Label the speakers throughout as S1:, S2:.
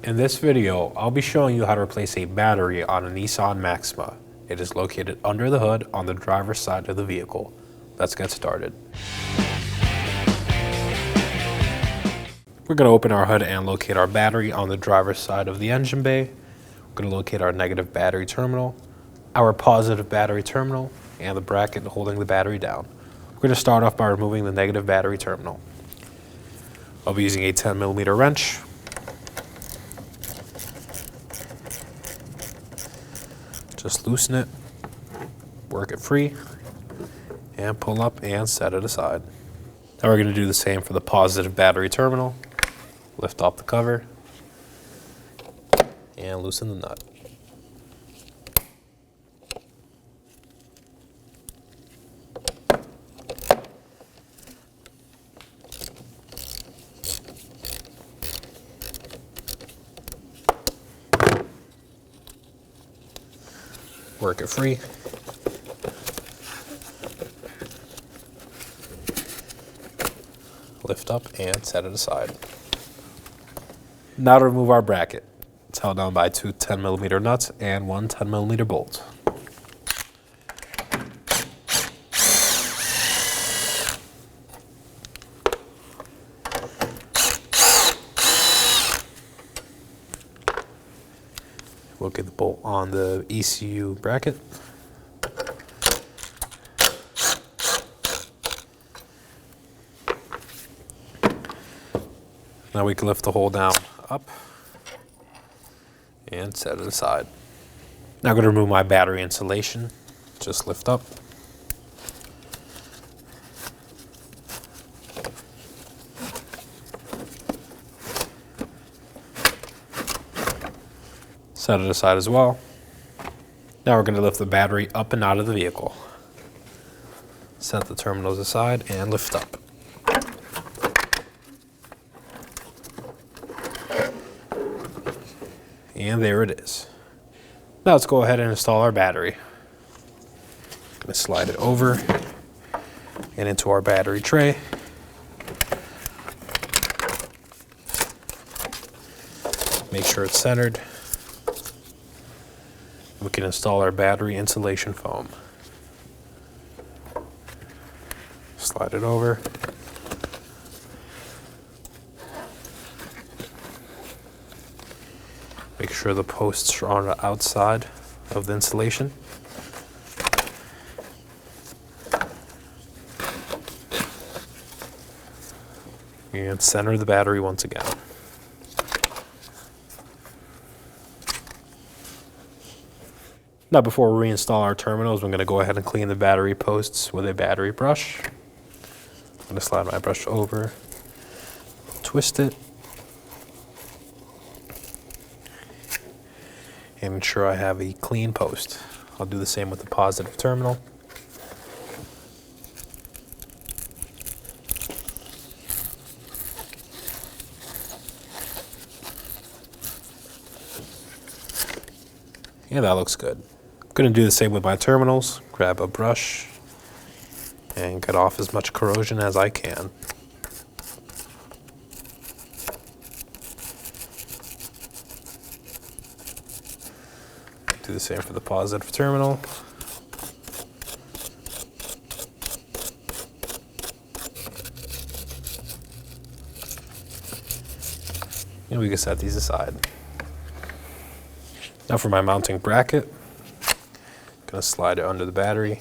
S1: In this video, I'll be showing you how to replace a battery on a Nissan Maxima. It is located under the hood on the driver's side of the vehicle. Let's get started. We're going to open our hood and locate our battery on the driver's side of the engine bay. We're going to locate our negative battery terminal, our positive battery terminal, and the bracket holding the battery down. We're going to start off by removing the negative battery terminal. I'll be using a 10mm wrench. Just loosen it, work it free, and pull up and set it aside. Now we're going to do the same for the positive battery terminal. Lift off the cover and loosen the nut. Work it free. Lift up and set it aside. Now to remove our bracket. It's held down by two 10mm nuts and one 10mm bolt. Locate the bolt on the ECU bracket. Now we can lift the hole down up and set it aside. Now I'm going to remove my battery insulation. Just lift up. Set it aside as well. Now we're going to lift the battery up and out of the vehicle. Set the terminals aside and lift up. And there it is. Now let's go ahead and install our battery. I'm going to slide it over and into our battery tray. Make sure it's centered. We can install our battery insulation foam. Slide it over. Make sure the posts are on the outside of the insulation. And center the battery once again. Now before we reinstall our terminals, we're going to go ahead and clean the battery posts with a battery brush. I'm going to slide my brush over, twist it, and ensure I have a clean post. I'll do the same with the positive terminal. Yeah, that looks good. I'm going to do the same with my terminals. Grab a brush and cut off as much corrosion as I can. Do the same for the positive terminal. And we can set these aside. Now for my mounting bracket. Gonna slide it under the battery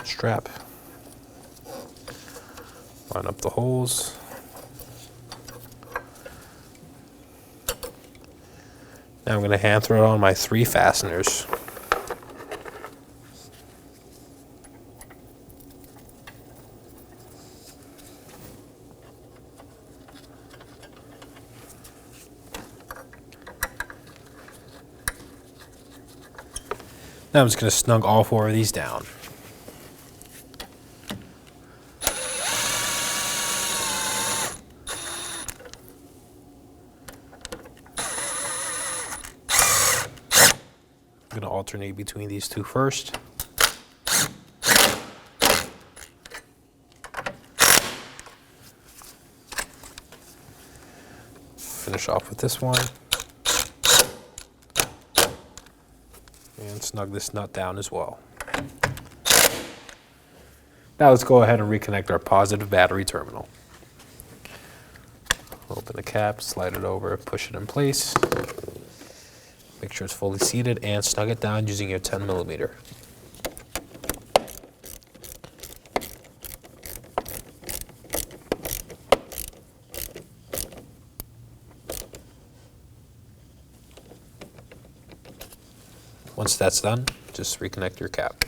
S1: strap, line up the holes, now I'm gonna hand thread on my 3 fasteners. Now I'm just going to snug all 4 of these down. I'm going to alternate between these 2 first. finish off with this one. And snug this nut down as well. Now let's go ahead and reconnect our positive battery terminal. Open the cap, slide it over, push it in place. Make sure it's fully seated and snug it down using your 10mm. Once that's done, just reconnect your cap.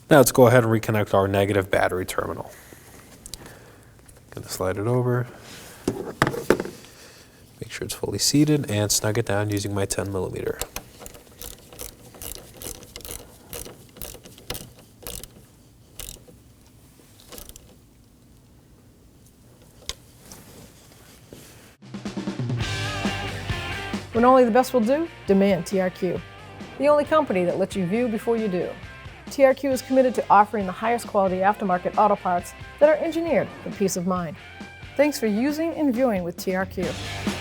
S1: Now let's go ahead and reconnect our negative battery terminal. Gonna slide it over. Make sure it's fully seated and snug it down using my 10mm.
S2: When only the best will do, demand TRQ. The only company that lets you view before you do. TRQ is committed to offering the highest quality aftermarket auto parts that are engineered for peace of mind. Thanks for using and viewing with TRQ.